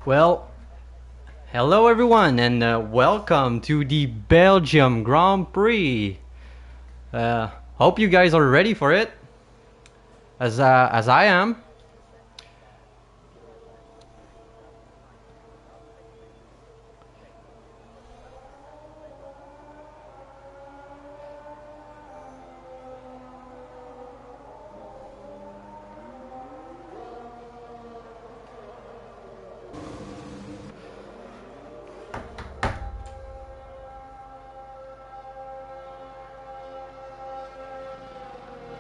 Well, hello everyone, and welcome to the Belgium Grand Prix. Hope you guys are ready for it, as I am.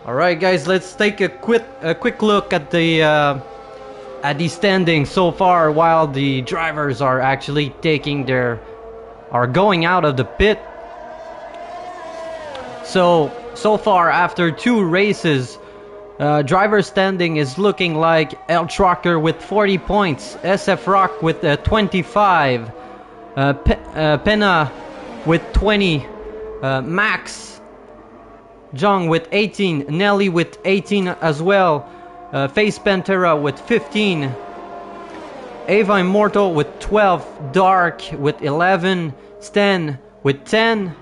All right, guys, let's take a quick look at the standings so far, while the drivers are actually going out of the pit. So far, after two races, driver standing is looking like El Trucker with 40 points, SF Rock with 25, Penna with 20, Max Jung with 18, Nelly with 18 as well, Face Pantera with 15, Ava Immortal with 12, Dark with 11, Stan with 10,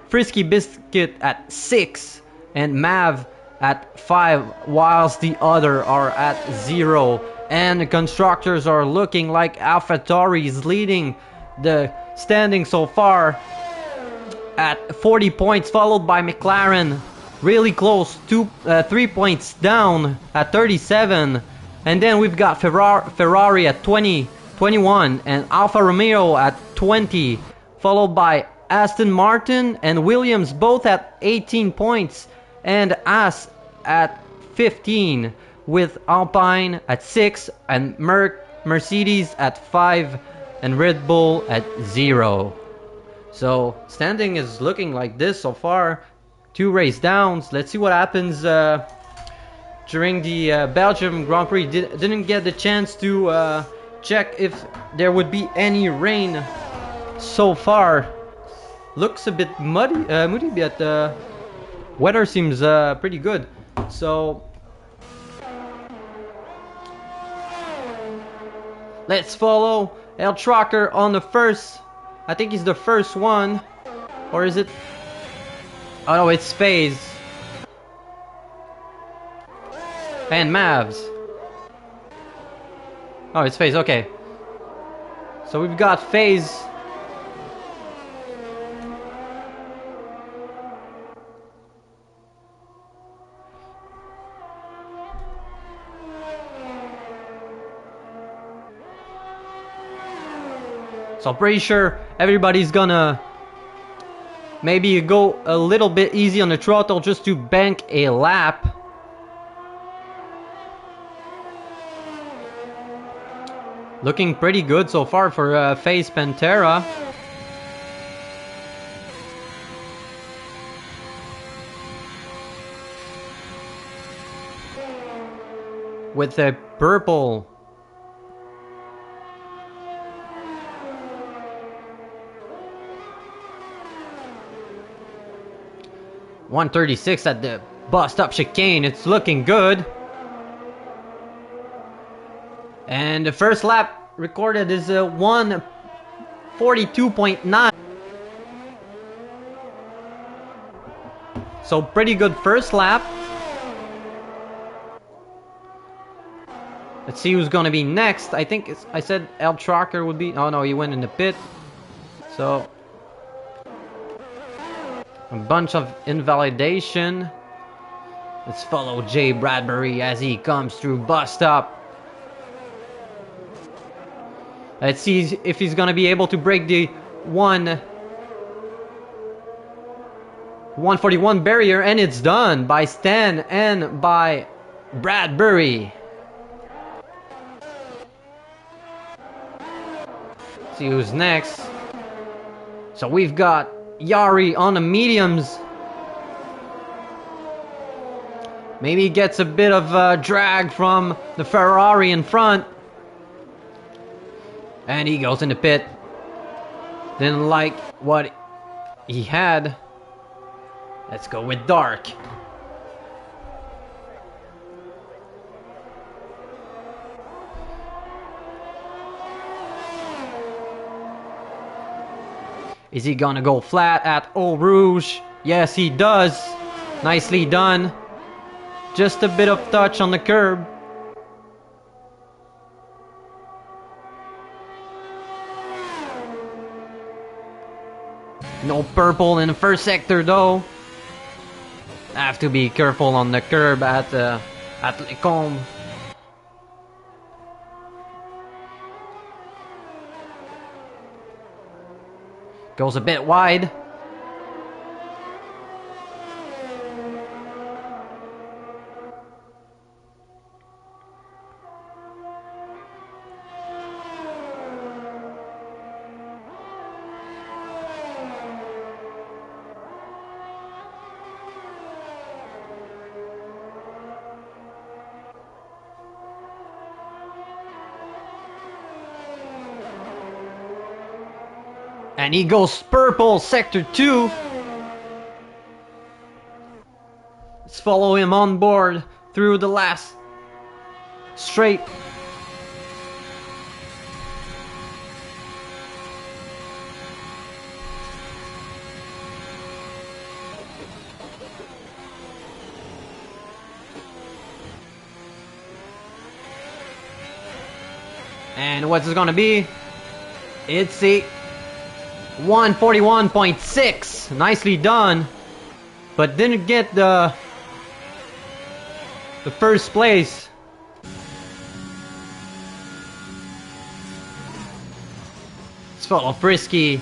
Frisky Biscuit at 6, and Mav at 5, whilst the other are at 0. And the constructors are looking like AlphaTauri is leading the standing so far at 40 points, followed by McLaren really close, 3 points down at 37. And then we've got Ferrari at 21, and Alfa Romeo at 20, followed by Aston Martin and Williams both at 18 points, and As at 15, with Alpine at 6, and Mercedes at 5, and Red Bull at 0. So standing is looking like this so far. 2 race downs. Let's see what happens during the Belgium Grand Prix. Didn't get the chance to check if there would be any rain so far. Looks a bit moody, but weather seems pretty good. So let's follow El Trucker on the first. I think he's the first one, or is it? Oh no, it's FaZe and Mavs. Oh, it's FaZe. Okay. So we've got FaZe. So I'm pretty sure everybody's gonna maybe go a little bit easy on the throttle just to bank a lap. Looking pretty good so far for FaZe Pantera. With the purple. .136 at the bust up chicane. It's looking good. And the first lap recorded is 1:42.9. So pretty good first lap. Let's see who's gonna be next. I think I said El Trucker would be. Oh no, he went in the pit. So a bunch of invalidation. Let's follow Jay Bradbury as he comes through bust up. Let's see if he's gonna be able to break the 141 barrier, and it's done by Stan and by Bradbury. See who's next. So we've got Yari on the mediums. Maybe he gets a bit of drag from the Ferrari in front. And he goes in the pit. Didn't like what he had. Let's go with Dark. Is he gonna go flat at Eau Rouge? Yes, he does. Nicely done. Just a bit of touch on the curb. No purple in the first sector though. Have to be careful on the curb at Lecombe. Goes a bit wide. And he goes purple, sector 2. Let's follow him on board through the last straight. And what's it gonna be? It's a 141.6. Nicely done. But didn't get the first place. It's fellow Frisky.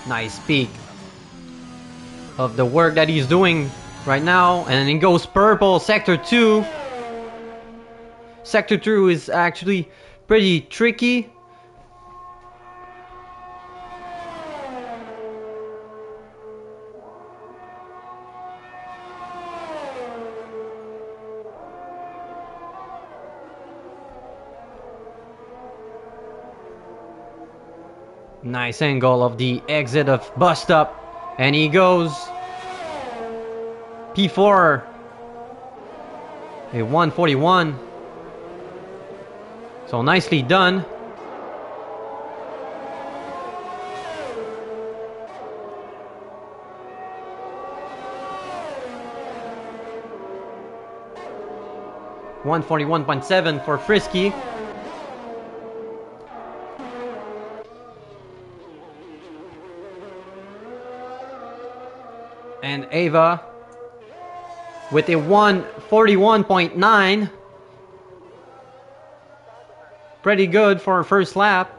Nice peek of the work that he's doing right now. And he goes purple, sector 2. Sector 2 is actually pretty tricky. Nice angle of the exit of bus stop. And he goes P4, a 141. So nicely done. $141.7 for Frisky. And Ava with a 141.9. Pretty good for her first lap.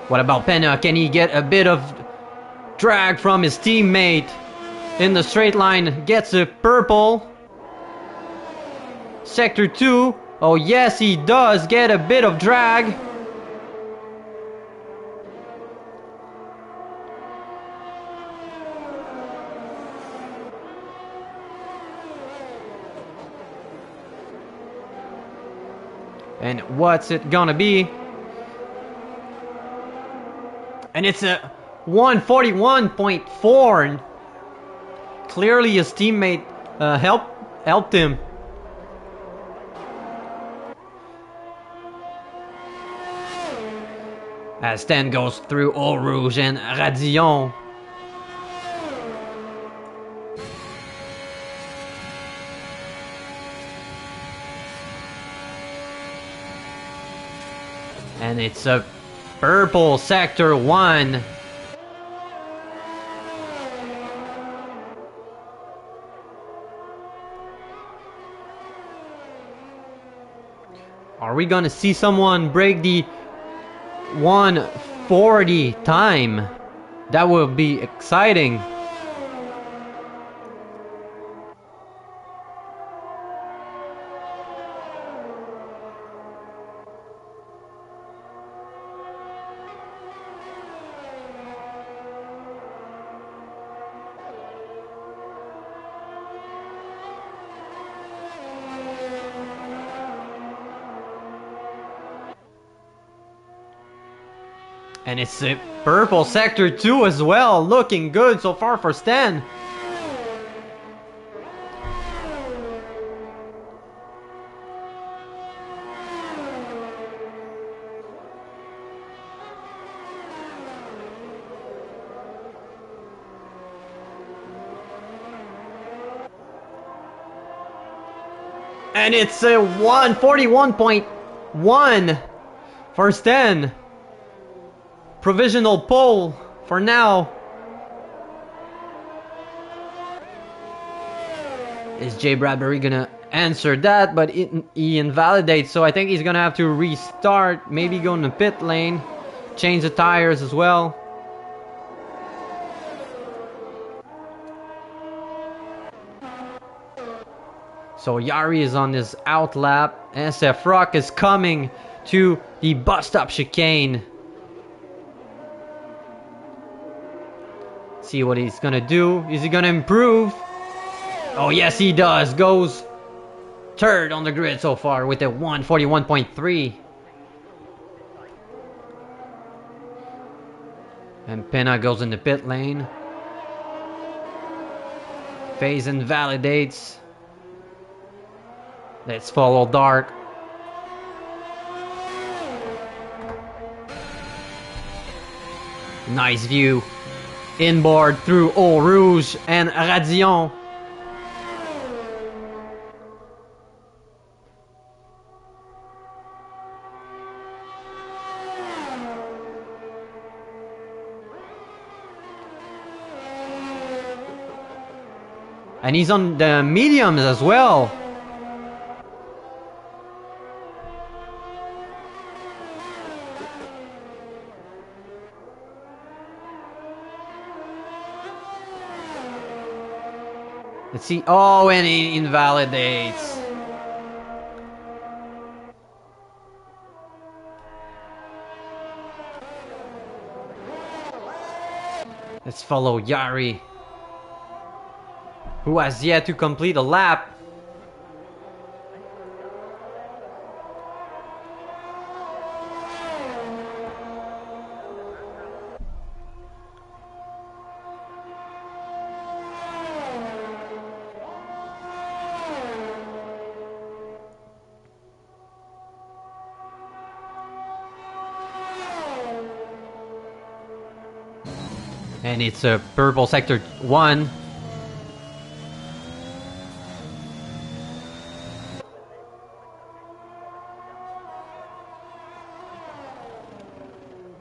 What about Penna? Can he get a bit of drag from his teammate in the straight line? Gets a purple. Sector 2. Oh yes, he does get a bit of drag. And what's it gonna be? And it's a 141.4. Clearly his teammate helped him. As 10 goes through Eau Rouge and Radillon. And it's a purple sector 1. Are we gonna see someone break the 140 time? That would be exciting. And it's a purple sector 2 as well. Looking good so far for Stan. And it's a 141.1 for Stan. Provisional pole for now. Is Jay Bradbury gonna answer that? But he invalidates, so I think he's gonna have to restart. Maybe go in the pit lane. Change the tires as well. So Yari is on his out lap. SF Rock is coming to the bus stop chicane. See what he's gonna do. Is he gonna improve? Oh yes, he does. Goes third on the grid so far with a 141.3. And Pena goes in the pit lane. Phase invalidates. Let's follow Dark. Nice view. Inboard through Eau Rouge and Radion. And he's on the mediums as well. Let's see. Oh, and he invalidates. Let's follow Yari, who has yet to complete a lap. And it's a purple sector 1.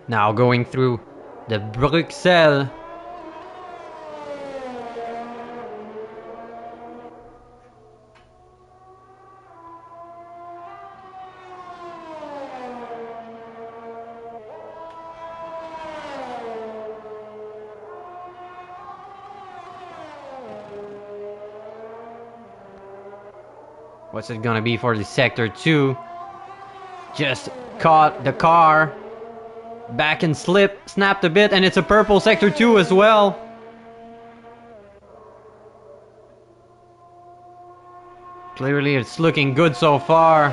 Now going through the Bruxelles. What's it gonna be for the sector 2? Just caught the car. Back and snapped a bit, and it's a purple sector 2 as well. Clearly it's looking good so far.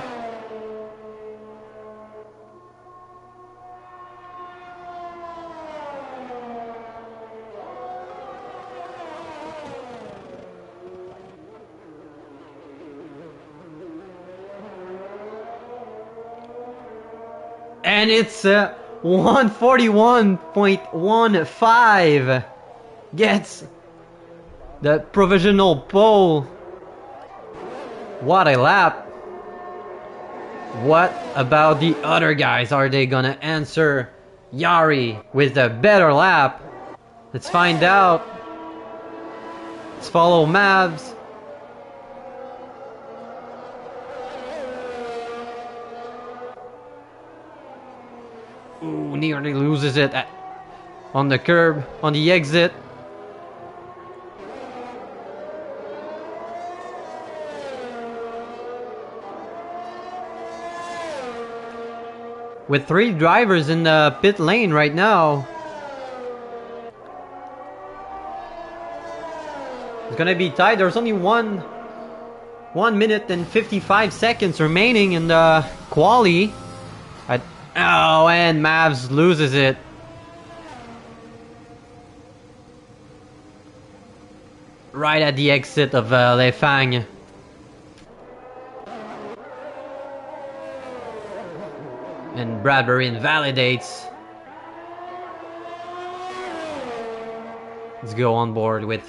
And it's 141.15. Gets the provisional pole. What a lap. What about the other guys? Are they gonna answer Yari with a better lap? Let's find out. Let's follow Mavs. Ooh, nearly loses it on the curb, on the exit. With 3 drivers in the pit lane right now. It's gonna be tight. There's only 1 minute and 55 seconds remaining in the quali. Oh, and Mavs loses it. right at the exit of Les Fang. And Bradbury invalidates. Let's go on board with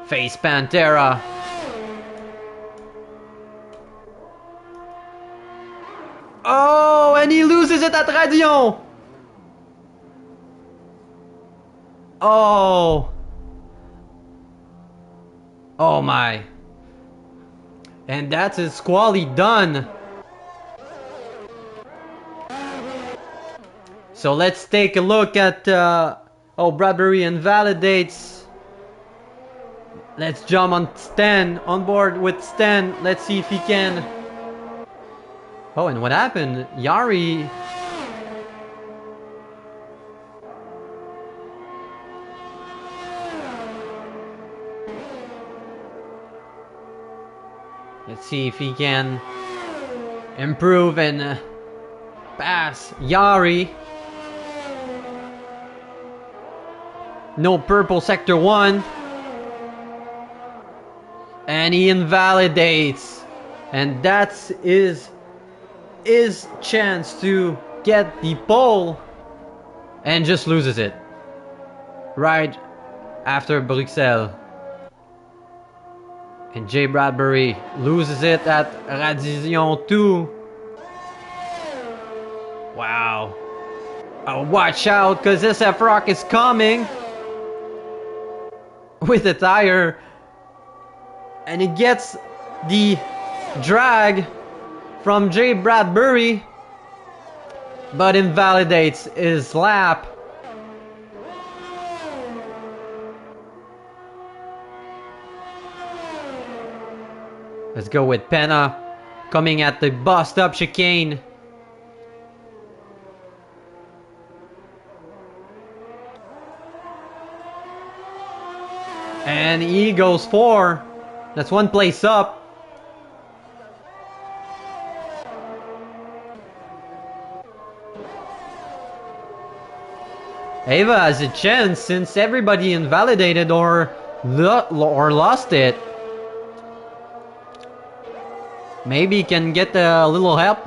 Face Pantera. Oh, and he loses it at Radion. Oh. Oh my. And that's his squally done. So let's take a look at oh, Bradbury invalidates. Let's jump on Stan, on board with Stan. Let's see if he can. Oh, and what happened? Yari. Let's see if he can improve and pass Yari. No purple sector 1. And he invalidates. And that's his chance to get the pole. And just loses it. Right after Bruxelles. And Jay Bradbury loses it at Radion 2. Wow. Oh, watch out, because SF Rock is coming. With a tire. And he gets the drag from Jay Bradbury. But invalidates his lap. Let's go with Penna coming at the bust up chicane. And he goes 4. That's 1 place up. Ava has a chance since everybody invalidated or lost it. Maybe he can get a little help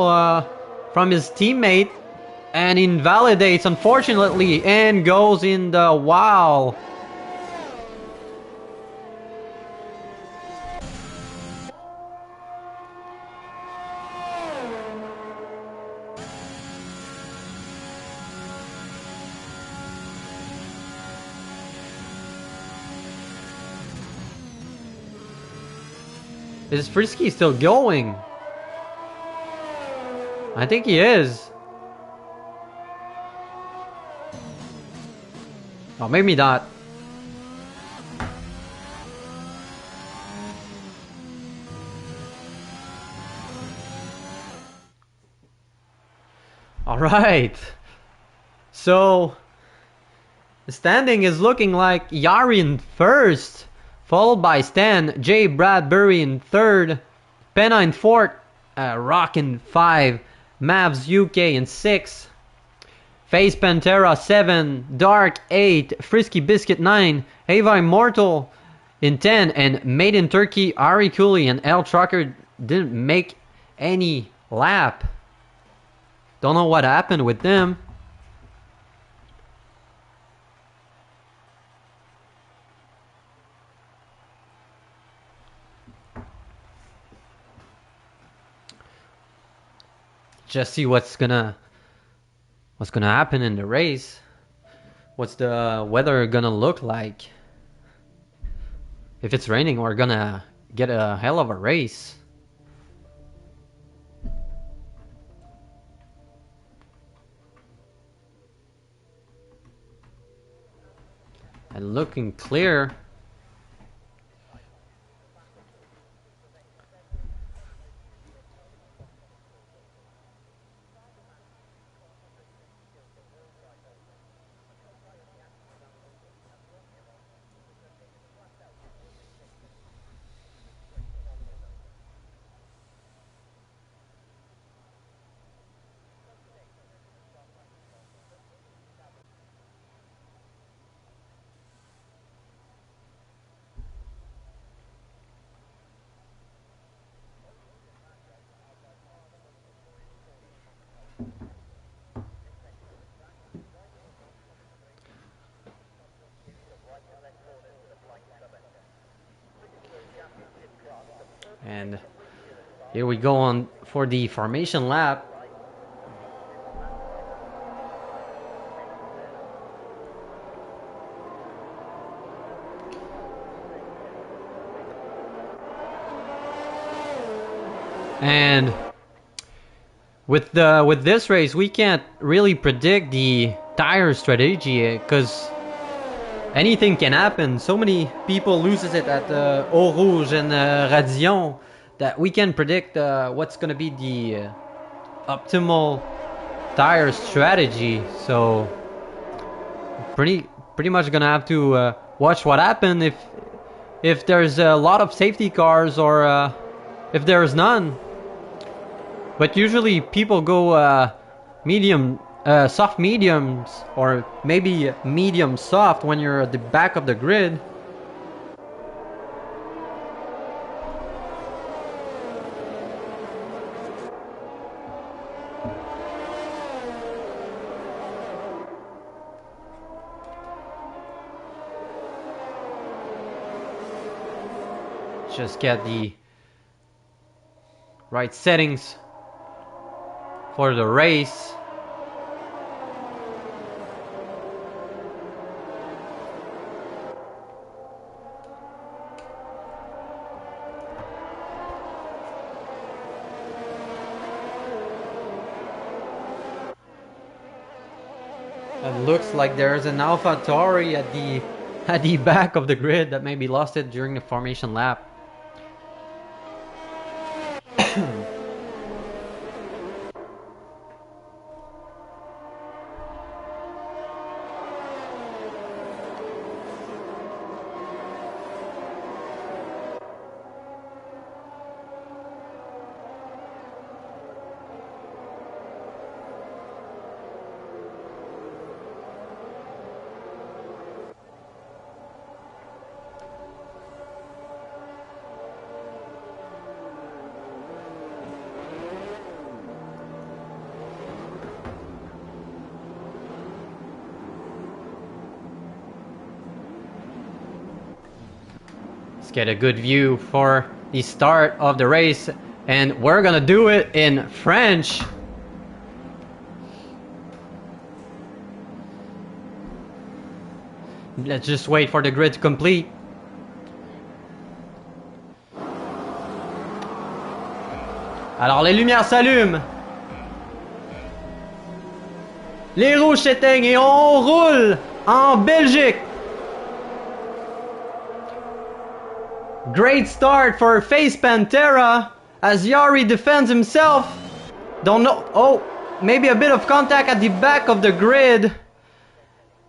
from his teammate. And invalidates, unfortunately, and goes in the wall. Is Frisky still going? I think he is. Oh, maybe not. Alright. So, the standing is looking like Yari in first, followed by Stan, Jay Bradbury in third, Penna in fourth, Rock in 5, Mavs UK in 6, Face Pantera 7, Dark 8, Frisky Biscuit 9, Ava Immortal in 10, and Made in Turkey, Ari Cooley and L Trucker didn't make any lap. Don't know what happened with them. Just see what's gonna happen in the race. What's the weather gonna look like? If it's raining, we're gonna get a hell of a race. And looking clear. And here we go on for the formation lap. And with this race, we can't really predict the tire strategy because anything can happen. So many people loses it at Eau Rouge and Radillon that we can predict what's gonna be the optimal tire strategy. So pretty much gonna have to watch what happens if there's a lot of safety cars or if there's none. But usually people go medium, soft mediums, or maybe medium soft when you're at the back of the grid. Just get the right settings for the race. It looks like there's an AlphaTauri at the back of the grid that maybe lost it during the formation lap. Let's get a good view for the start of the race, and we're gonna do it in French. Let's just wait for the grid to complete. Alors les lumières s'allument. Les rouges s'éteignent et on roule en Belgique. Great start for Face Pantera as Yari defends himself. Don't know. Oh, maybe a bit of contact at the back of the grid.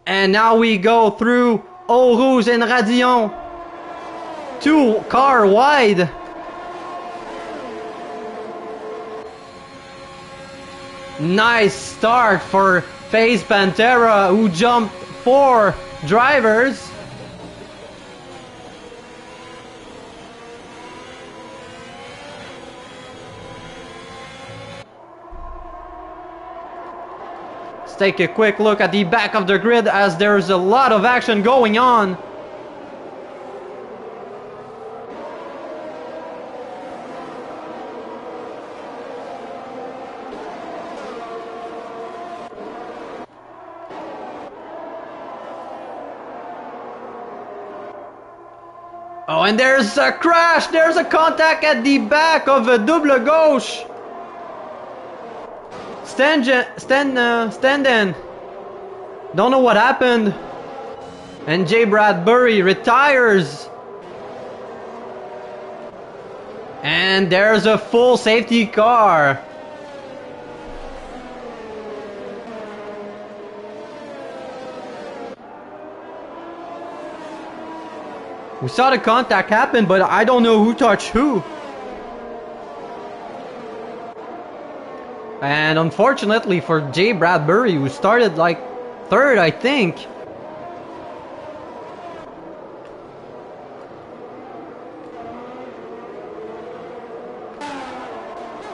And now we go through Eau Rouge and Radillon. 2 car wide. Nice start for Face Pantera, who jumped 4 drivers. Let's take a quick look at the back of the grid as there's a lot of action going on. Oh, and there's a crash! There's a contact at the back of a double gauche. Standen. Don't know what happened. And Jay Bradbury retires. And there's a full safety car. We saw the contact happen, but I don't know who touched who. And unfortunately for Jay Bradbury, who started like 3rd, I think.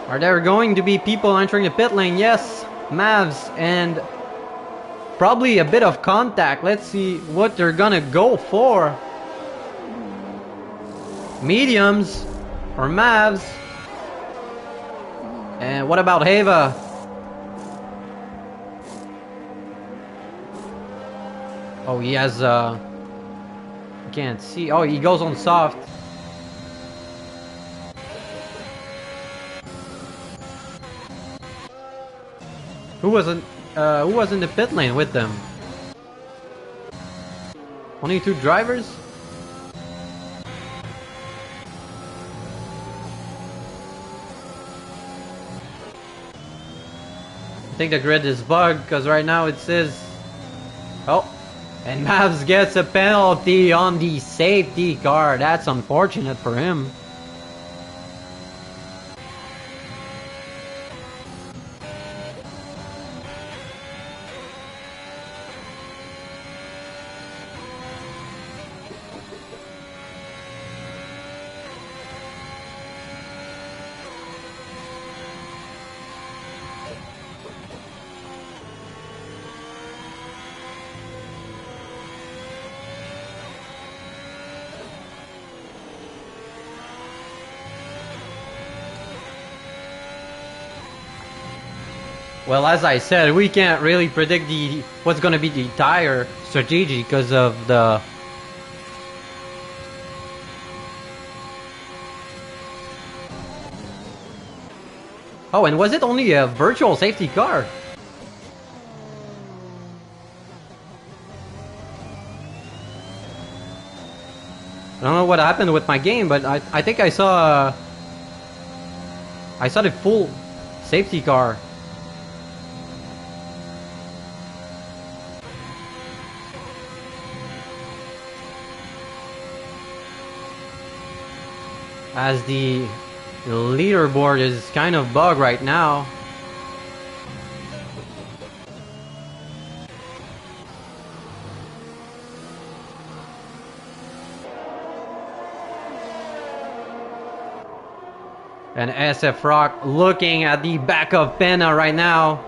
Are there going to be people entering the pit lane? Yes, Mavs, and probably a bit of contact. Let's see what they're gonna go for. Mediums. for Mavs. And what about Heva? Oh, he has can't see. Oh, he goes on soft. Who was in the pit lane with them? Only 2 drivers? I think the grid is bugged because right now it says, oh, and Mavs gets a penalty on the safety car. That's unfortunate for him. Well, as I said, we can't really predict what's going to be the tire strategy because of the... Oh, and was it only a virtual safety car? I don't know what happened with my game, but I think I saw the full safety car. As the leaderboard is kind of bugged right now. And SF Rock looking at the back of Penna right now.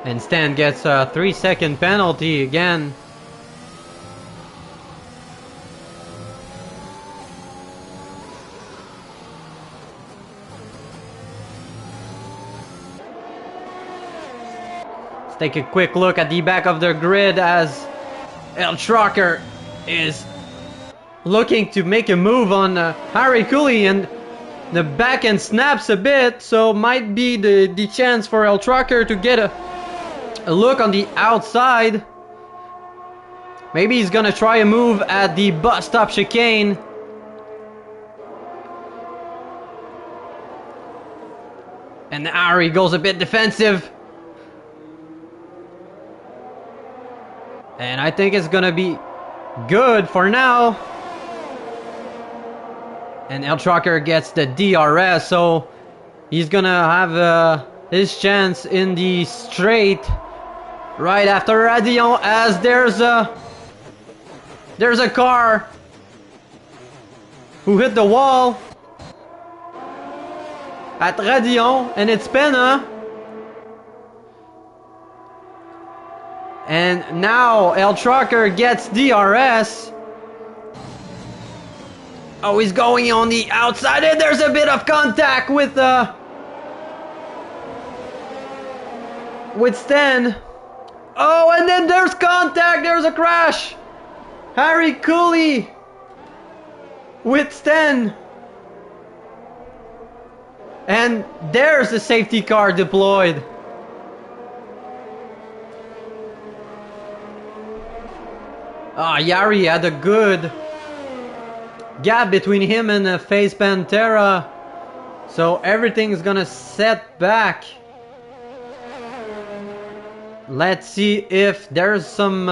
And Stan gets a 3-second penalty again. Let's take a quick look at the back of the grid as El Trucker is looking to make a move on Harry Cooley, and the back end snaps a bit, so might be the chance for El Trucker to get a look on the outside. Maybe he's gonna try a move at the bus stop chicane. And Ari goes a bit defensive. And I think it's gonna be good for now. And El Trucker gets the DRS, so he's gonna have his chance in the straight right after Radion, as there's a car who hit the wall at Radion, and it's Penna. And now El Trucker gets DRS. Oh, he's going on the outside, and there's a bit of contact with Stan. Oh, and then there's contact, there's a crash. Harry Cooley with Stan. And there's the safety car deployed. Yari had a good gap between him and Face Pantera. So everything's gonna set back. Let's see if there's some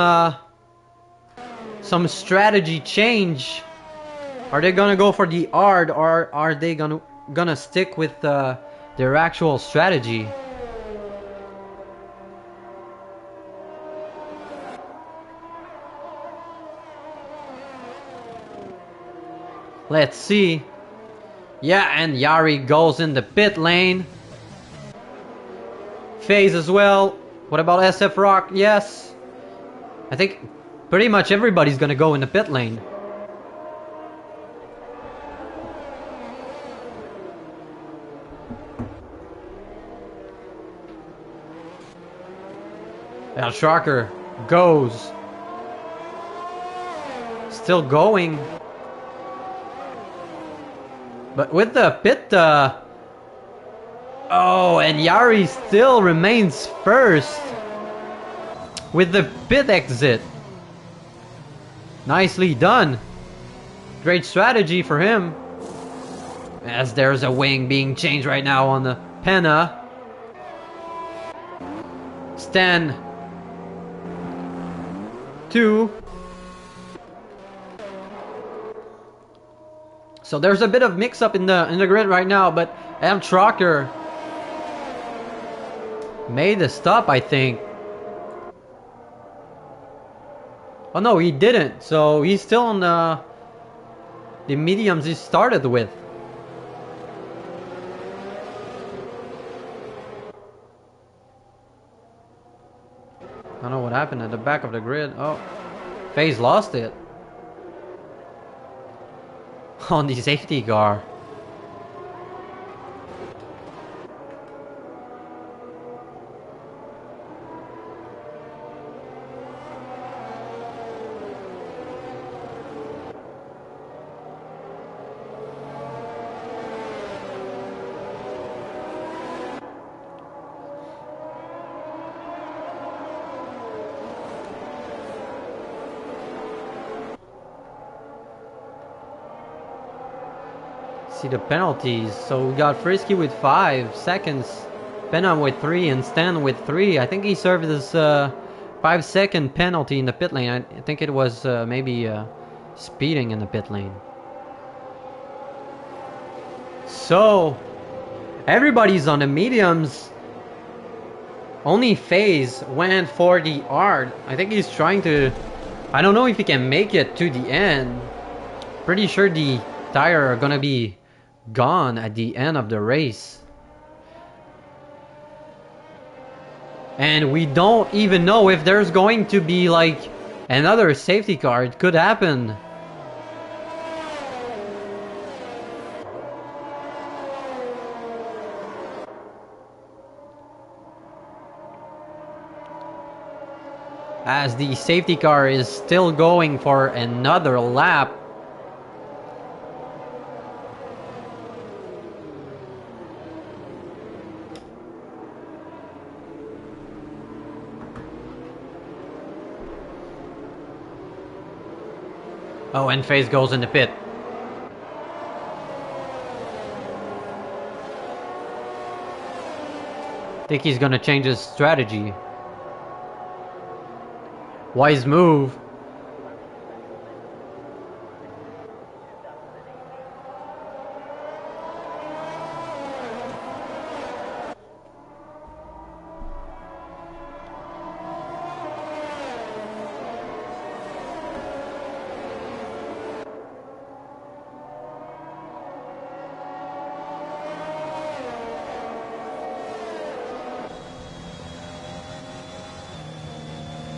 strategy change. Are they gonna go for the hard, or are they gonna stick with their actual strategy? Let's see. Yeah, and Yari goes in the pit lane. FaZe as well. What about SF Rock? Yes. I think pretty much everybody's gonna go in the pit lane. Shocker goes. Still going. But with the pit... Oh, and Yari still remains first. With the pit exit. Nicely done. Great strategy for him. As there's a wing being changed right now on the Penna. Stan 2. So there's a bit of mix-up in the grid right now, but Trucker made a stop, I think. Oh no, he didn't. So he's still on the mediums he started with. I don't know what happened at the back of the grid. Oh, FaZe lost it. On the safety car. See the penalties. So we got Frisky with 5 seconds, Penna with 3, and Stan with 3. I think he served his 5-second penalty in the pit lane. I think it was maybe speeding in the pit lane. So everybody's on the mediums. Only FaZe went for the hard. I think he's trying to... I don't know if he can make it to the end. Pretty sure the tire are gonna be gone at the end of the race. And we don't even know if there's going to be like another safety car. It could happen. As the safety car is still going for another lap. Oh, and FaZe goes in the pit. Think he's gonna change his strategy. Wise move.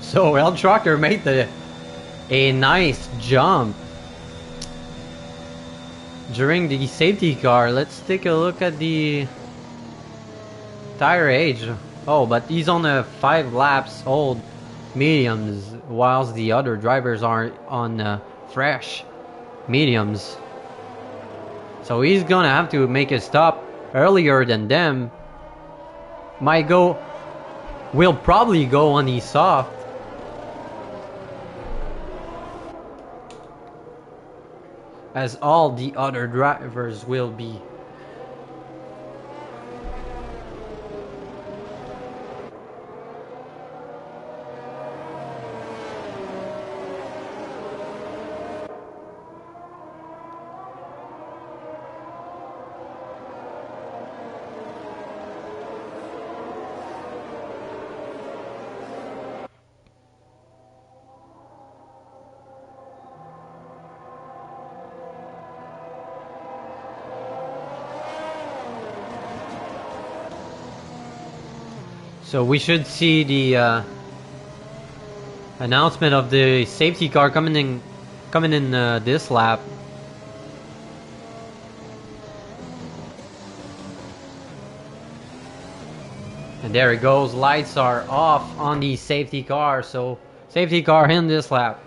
So Trucker made a nice jump during the safety car. Let's take a look at the tire age. Oh, but he's on a 5 laps old mediums, whilst the other drivers are on fresh mediums. So he's gonna have to make a stop earlier than them. Will probably go on the soft. As all the other drivers will be. So we should see the announcement of the safety car coming in this lap. And there it goes. Lights are off on the safety car. So safety car in this lap.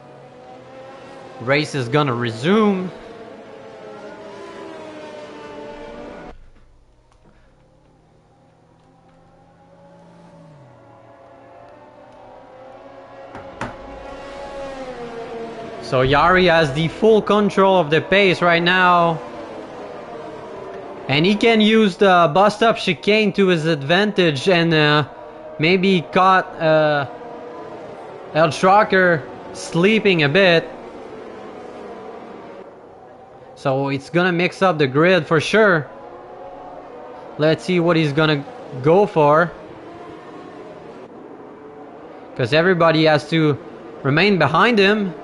Race is gonna resume. So Yari has the full control of the pace right now. And he can use the bust up chicane to his advantage and maybe caught El Trucker sleeping a bit. So it's gonna mix up the grid for sure. Let's see what he's gonna go for. Because everybody has to remain behind him.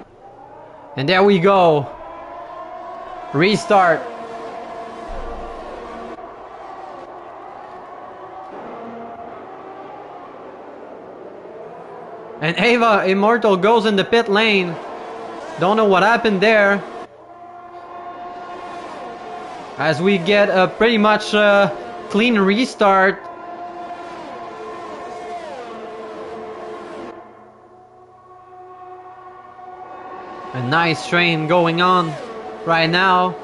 And there we go. Restart. And Ava Immortal goes in the pit lane. Don't know what happened there. As we get a pretty much clean restart. A nice train going on right now.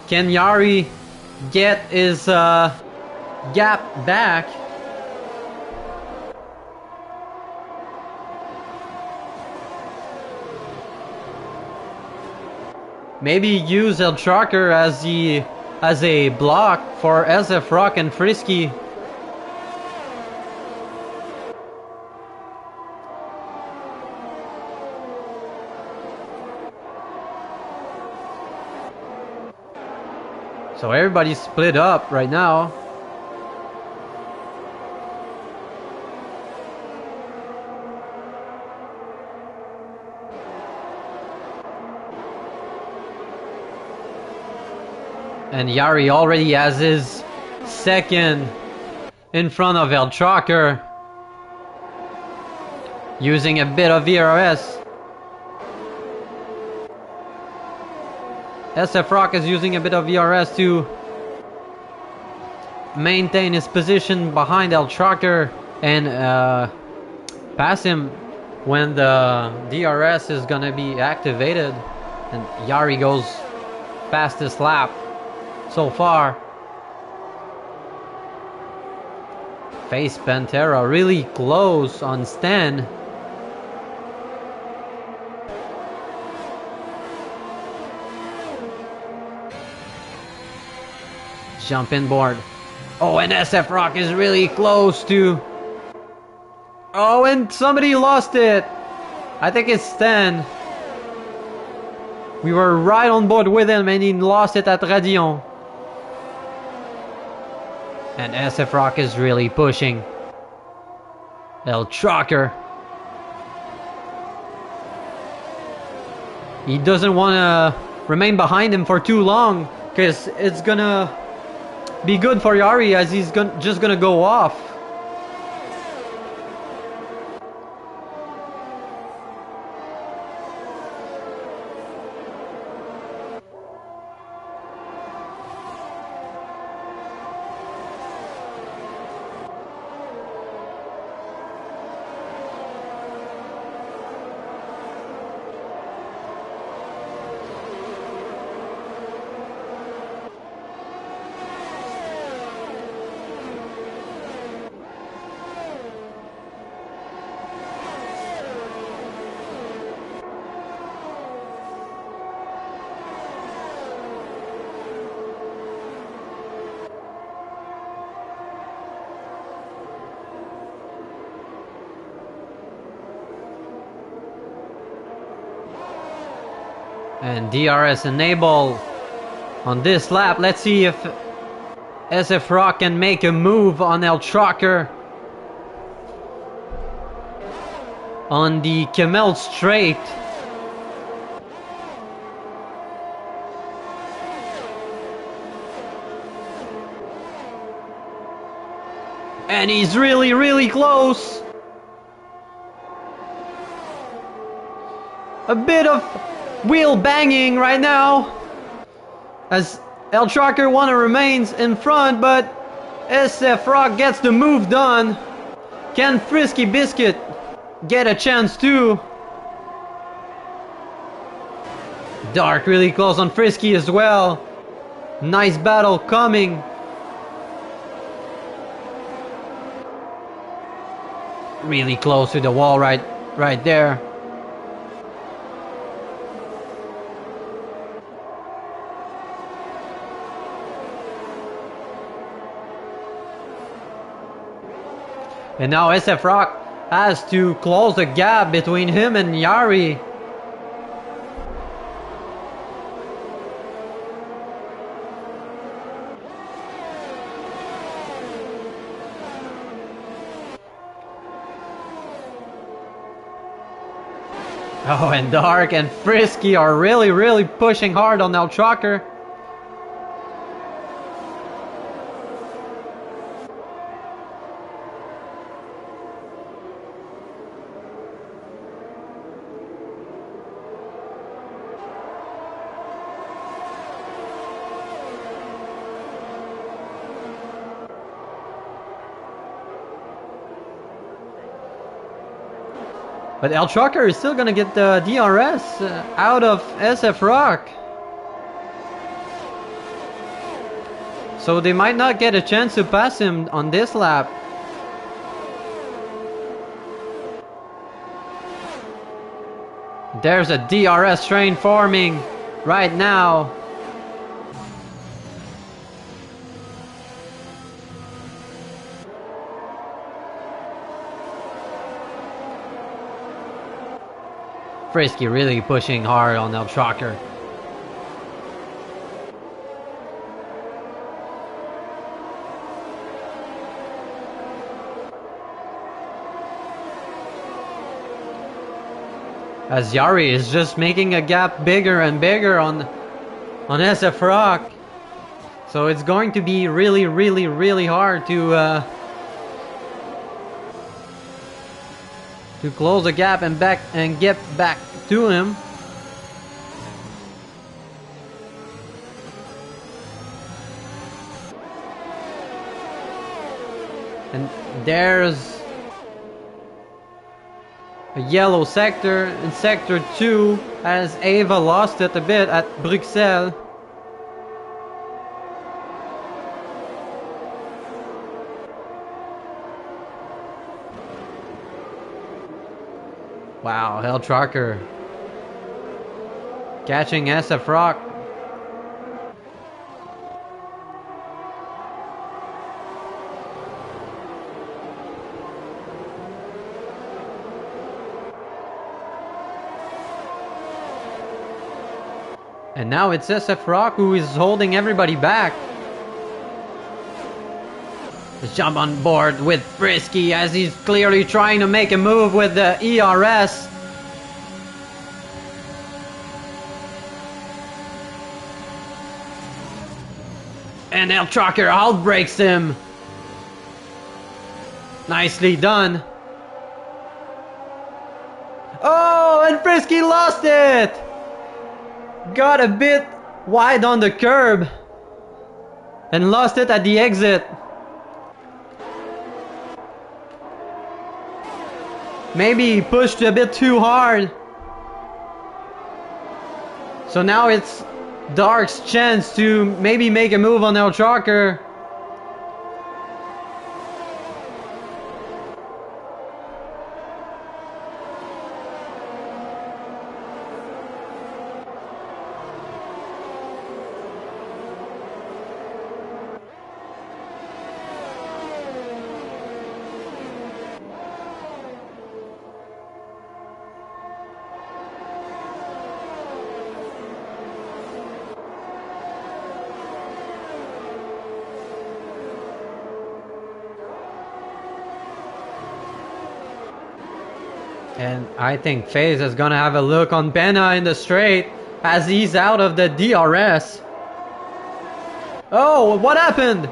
Can Yari get his gap back? Maybe use El Trucker as a block for SF Rock and Frisky. So everybody's split up right now. And Yari already has his second in front of El Trucker. Using a bit of VRS. SF Rock is using a bit of VRS to maintain his position behind El Trucker and pass him when the DRS is gonna be activated. And Yari goes fastest lap so far. Face Pantera really close on Stan. Jump in board. Oh, and SF Rock is really close to... Oh, and somebody lost it. I think it's Stan. We were right on board with him and he lost it at Radion. And SF Rock is really pushing El Trucker. He doesn't want to remain behind him for too long because it's gonna be good for Yari as he's just gonna go off. And DRS enable on this lap. Let's see if SF Rock can make a move on El Trucker on the Camel Straight. And he's really, really close. A bit of wheel banging right now, as El Trucker wanna remains in front, but SF Rock gets the move done. Can Frisky Biscuit get a chance too? Dark really close on Frisky as well. Nice battle coming. Really close to the wall right there. And now SF Rock has to close the gap between him and Yari. Oh, and Dark and Frisky are really pushing hard on El Trucker. But El Trucker is still gonna get the DRS out of SF Rock. So they might not get a chance to pass him on this lap. There's a DRS train forming right now. Frisky really pushing hard on El Trucker. As Yari is just making a gap bigger and bigger on SF Rock. So it's going to be really hard to close the gap and get back to him. And there's a yellow sector in sector 2 as Ava lost it a bit at Bruxelles. Wow, El Trucker catching SF Rock. And now it's SF Rock who is holding everybody back. Let's jump on board with Frisky as he's clearly trying to make a move with the ERS. And El Trucker outbreaks him. Nicely done. Oh, and Frisky lost it! Got a bit wide on the curb and lost it at the exit. Maybe he pushed a bit too hard. So now it's Dark's chance to maybe make a move on El Trucker. And I think FaZe is gonna have a look on Benna in the straight as he's out of the DRS. Oh, what happened?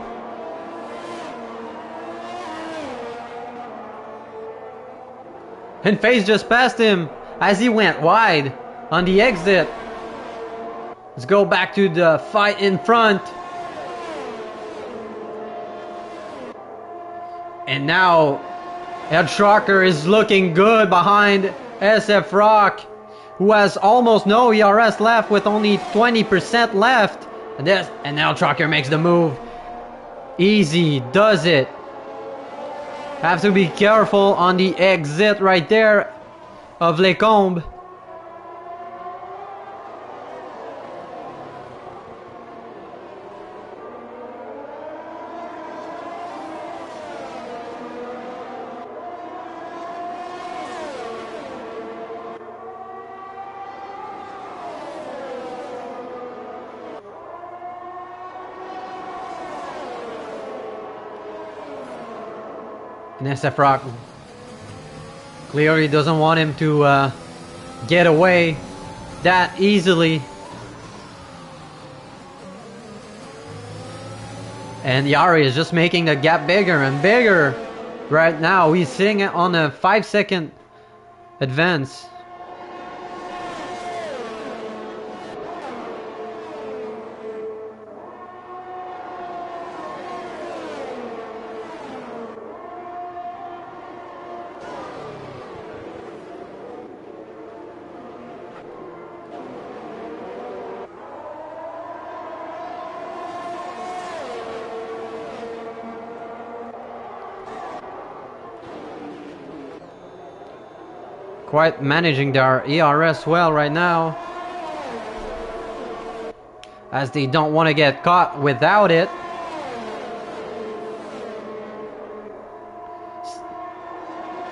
And FaZe just passed him as he went wide on the exit. Let's go back to the fight in front. And now Ed Shocker is looking good behind SF Rock, who has almost no ERS left with only 20% left. And now Shocker makes the move. Easy does it. Have to be careful on the exit right there of Les Combes. And SF Rock clearly doesn't want him to get away that easily. And Yari is just making the gap bigger and bigger right now. He's sitting on a 5-second advance. Quite managing their ERS well right now, as they don't want to get caught without it.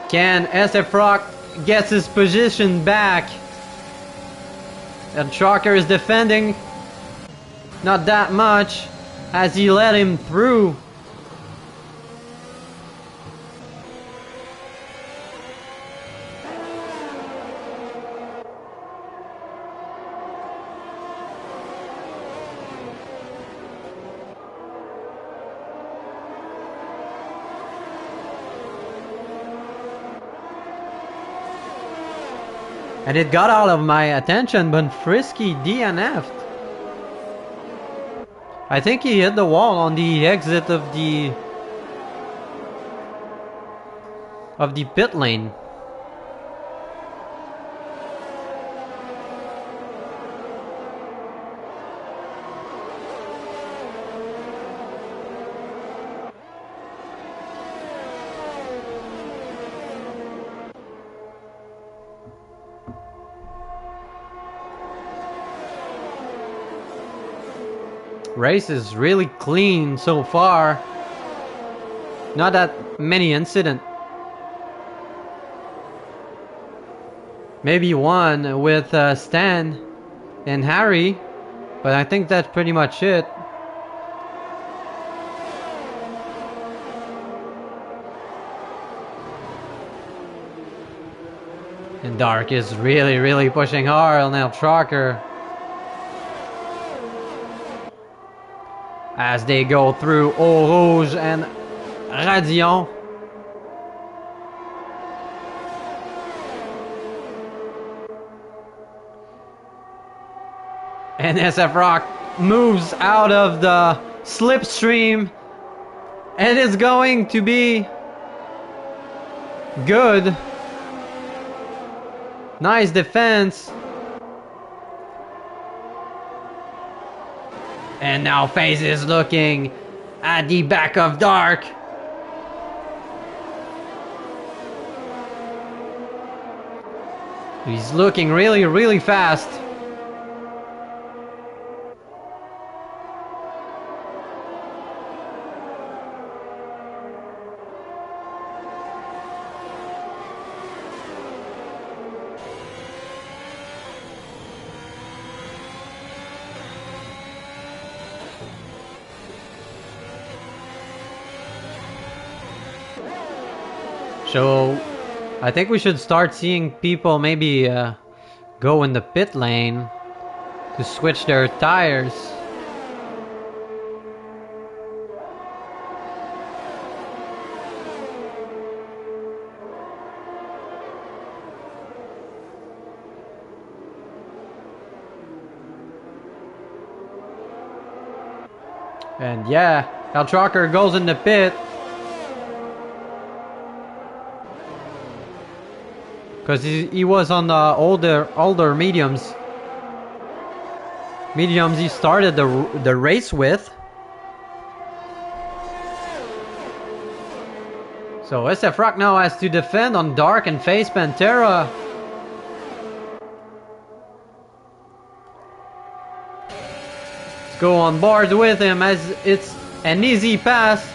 Can SF Rock gets his position back? And Shocker is defending not that much as he let him through. And it got out of my attention, but Frisky DNF'd. I think he hit the wall on the exit of the pit lane. Race is really clean so far. Not that many incidents. Maybe one with Stan and Harry, but I think that's pretty much it. And Dark is really pushing hard on El Shocker as they go through Eau Rouge and Radion. And SF Rock moves out of the slipstream, and it's going to be good. Nice defense. And now FaZe is looking at the back of Dark. He's looking really fast. So, I think we should start seeing people maybe go in the pit lane to switch their tires. And yeah, El Trucker goes in the pit. Because he was on the older mediums. Mediums he started the race with. So SF Rock now has to defend on Dark and face Pantera. Let's go on board with him as it's an easy pass.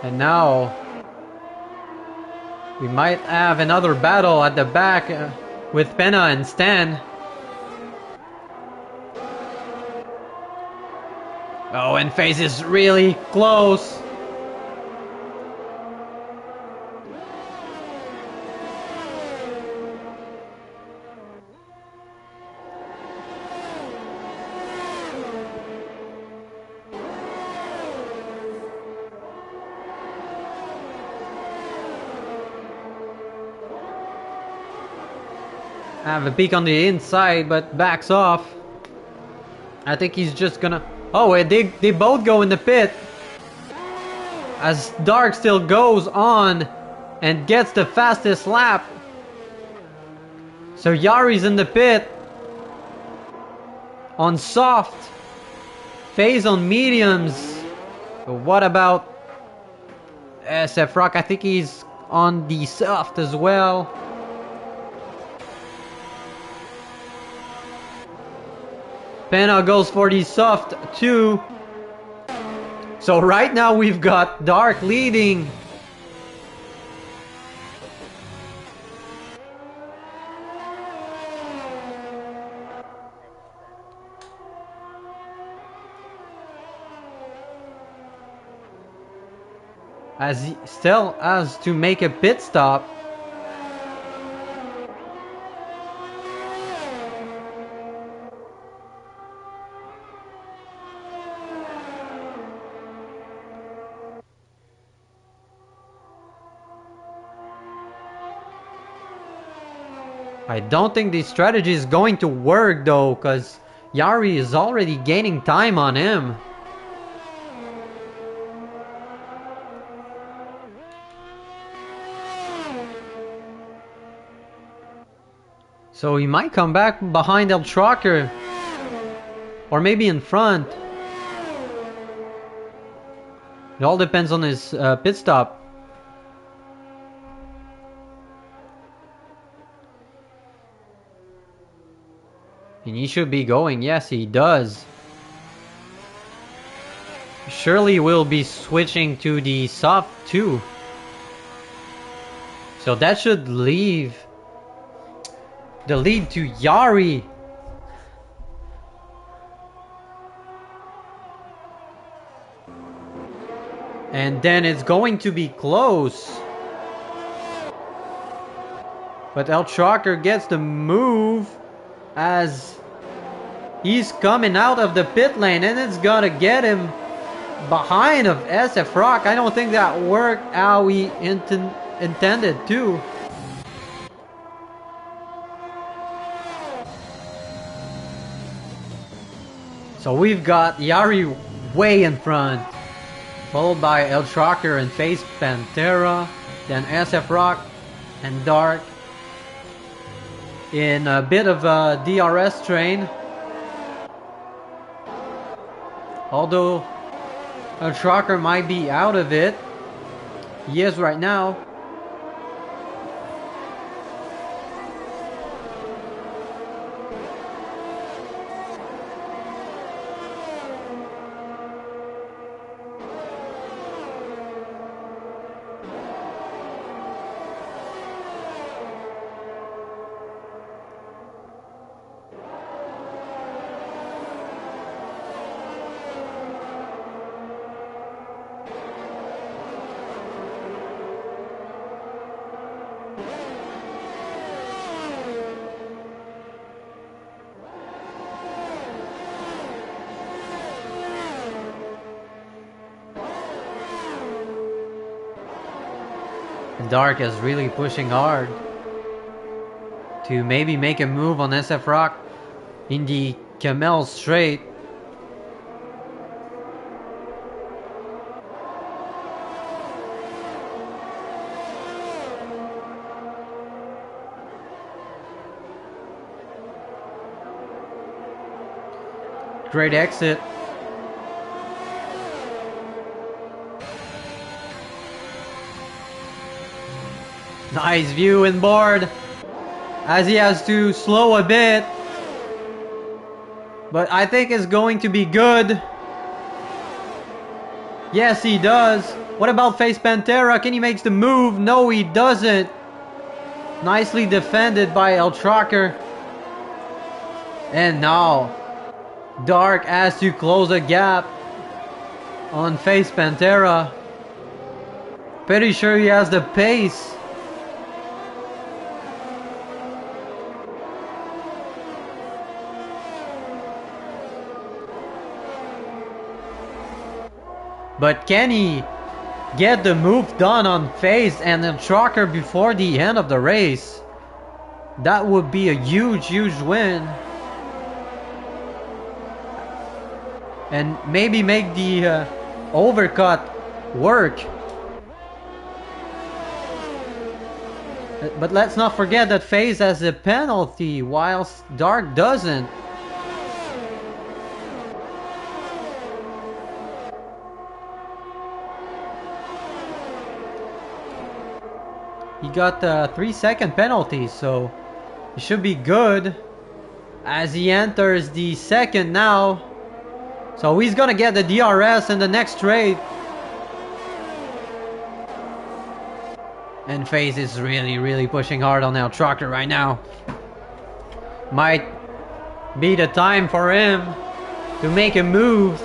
And now we might have another battle at the back with Penna and Stan. Oh, and Face is really close. Have a peek on the inside, but backs off. I think he's just gonna... Oh, they both go in the pit. As Dark still goes on and gets the fastest lap. So Yari's in the pit. On soft. Phase on mediums. But what about SF Rock? I think he's on the soft as well. Penna goes for the soft too. So right now we've got Dark leading. As he still has to make a pit stop. I don't think the strategy is going to work though, because Yari is already gaining time on him. So he might come back behind El Trucker. Or maybe in front. It all depends on his pit stop. And he should be going. Yes, he does. Surely we'll be switching to the soft too. So that should leave the lead to Yari. And then it's going to be close. But El Trucker gets the move as he's coming out of the pit lane, and it's gonna get him behind of SF Rock. I don't think that worked how he intended to. So we've got Yari way in front, followed by El Trucker and Face Pantera, then SF Rock and Dark in a bit of a DRS train. Although El Trucker might be out of it. He is right now. Dark is really pushing hard to maybe make a move on SF Rock in the Camel Straight. Great exit. Nice view inboard as he has to slow a bit. But I think it's going to be good. Yes, he does. What about Face Pantera? Can he make the move? No, he doesn't. Nicely defended by El Trucker. And now Dark has to close a gap on Face Pantera. Pretty sure he has the pace. But can he get the move done on Face and the Trucker before the end of the race? That would be a huge, huge win. And maybe make the overcut work. But let's not forget that Face has a penalty whilst Dark doesn't. He got a 3-second penalty, so it should be good as he enters the second now. So he's gonna get the DRS in the next straight. And FaZe is really pushing hard on El Trucker right now. Might be the time for him to make a move.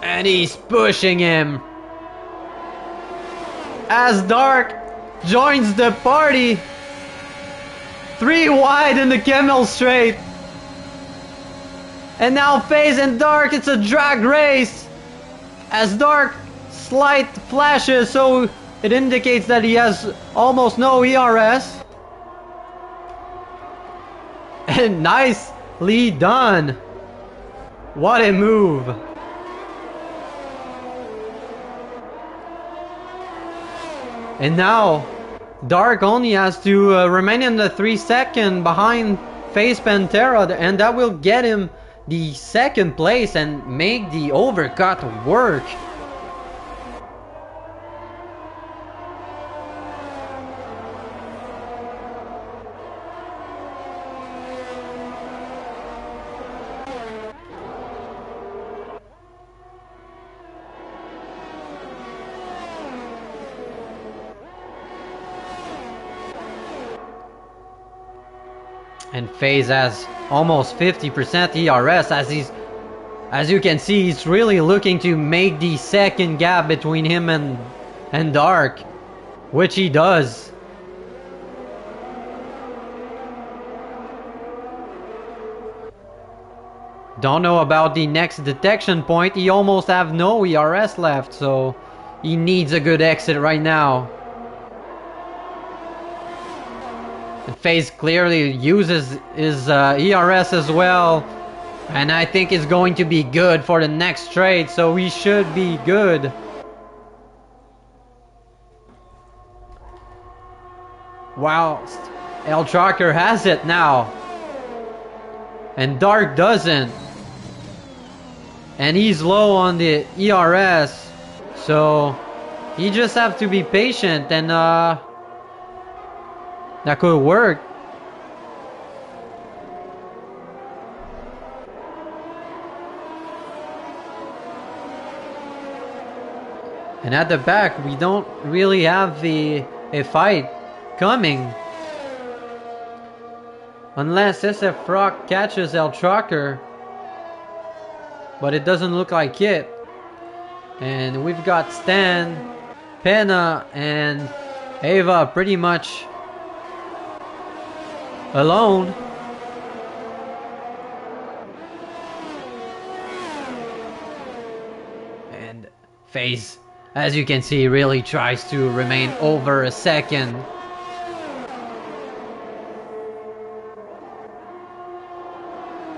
And he's pushing him as Dark joins the party. 3 wide in the Camel Straight. And now FaZe and Dark, it's a drag race. As Dark slight flashes, so it indicates that he has almost no ERS. And nicely done. What a move. And now Dark only has to remain in the 3-second behind Face Pantera, and that will get him the second place and make the overcut work. And FaZe has almost 50% ERS as you can see, he's really looking to make the second gap between him and Dark, which he does. Don't know about the next detection point. He almost have no ERS left, so he needs a good exit right now. FaZe clearly uses his ERS as well, and I think it's going to be good for the next straight, so we should be good. Whilst El Trucker has it now, and Dark doesn't, and he's low on the ERS, so he just have to be patient, and that could work. And at the back, we don't really have a fight coming. Unless SF Rock catches El Trucker. But it doesn't look like it. And we've got Stan, Pena, and Ava pretty much alone. Phase, as you can see, really tries to remain over a second.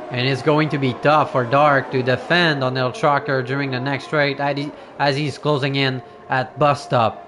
And it's going to be tough for Dark to defend on El Trucker during the next straight as he's closing in at bus stop.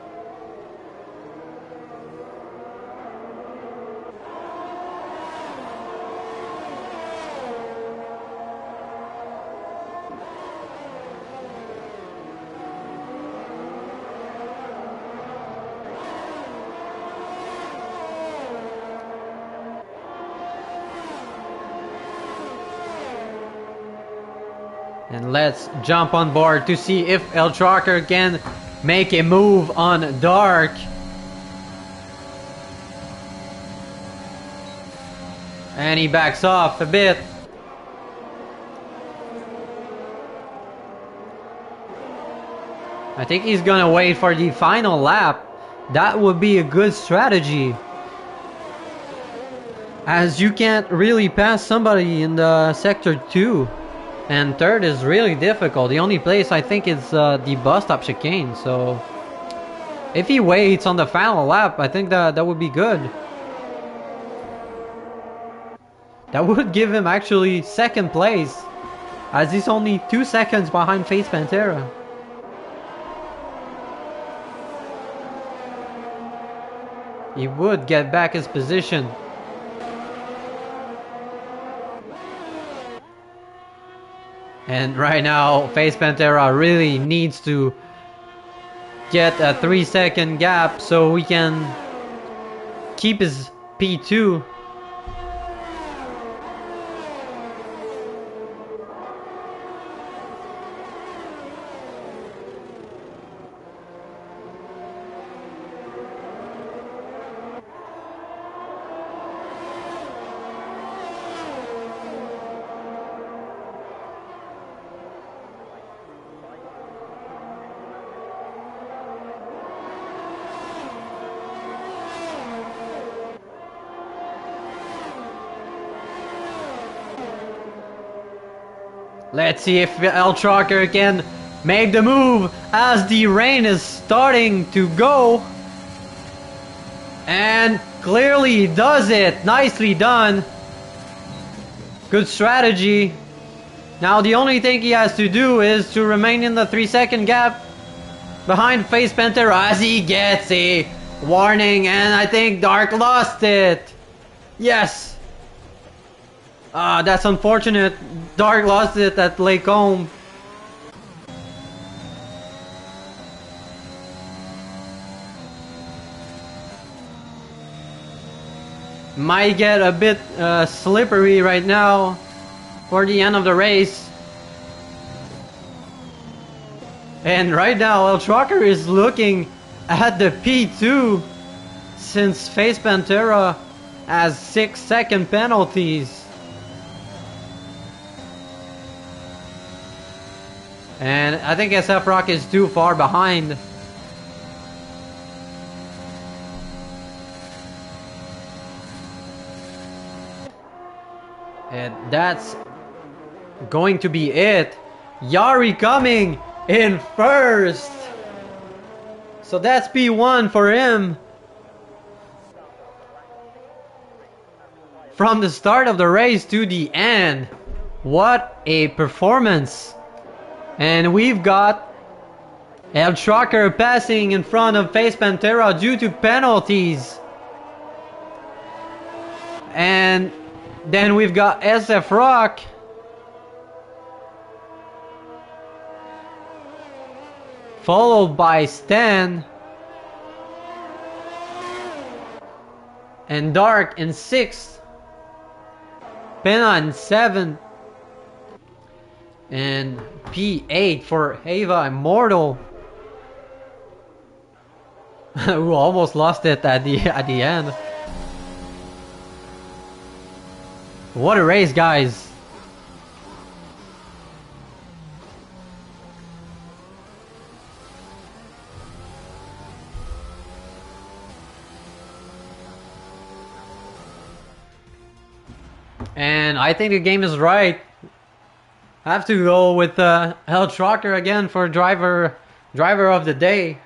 And let's jump on board to see if El Trucker can make a move on Dark. And he backs off a bit. I think he's gonna wait for the final lap. That would be a good strategy, as you can't really pass somebody in the sector 2. And third is really difficult. The only place I think is the bus stop chicane. So if he waits on the final lap, I think that would be good. That would give him actually second place, as he's only 2 seconds behind Face Pantera. He would get back his position. And right now, Face Pantera really needs to get a 3-second gap so we can keep his P2. Let's see if El Trucker can make the move as the rain is starting to go. And clearly does it. Nicely done. Good strategy. Now the only thing he has to do is to remain in the 3-second gap behind Face Pantera as he gets a warning, and I think Dark lost it. Yes. That's unfortunate. Dark lost it at Lake Home. Might get a bit slippery right now for the end of the race. And right now El Trucker is looking at the P2 since Face Pantera has 6-second penalties. And I think SF Rock is too far behind. And that's going to be it. Yari coming in first. So that's P1 for him. From the start of the race to the end. What a performance. And we've got El Trucker passing in front of Face Pantera due to penalties. And then we've got SF Rock followed by Stan and Dark in 6th, Pena in 7th, and P8 for Ava Immortal, who almost lost it at the end. What a race, guys. And I think the game is right. I have to go with El Trucker again for driver driver of the day.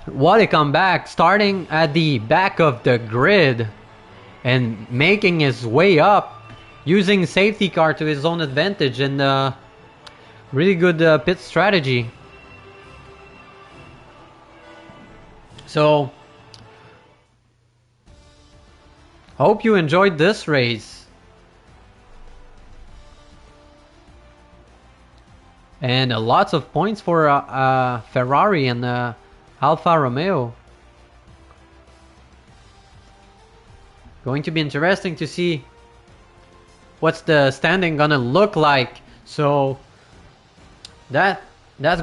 What a comeback, starting at the back of the grid and making his way up, using safety car to his own advantage, and really good pit strategy. So, hope you enjoyed this race. And lots of points for Ferrari and Alfa Romeo. Going to be interesting to see what's the standing gonna look like. So that's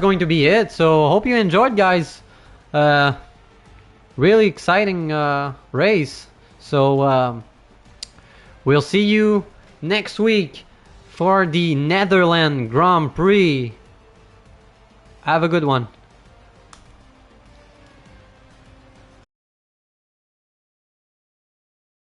going to be it. So hope you enjoyed, guys. Really exciting race. So we'll see you next week for the Netherlands Grand Prix. Have a good one.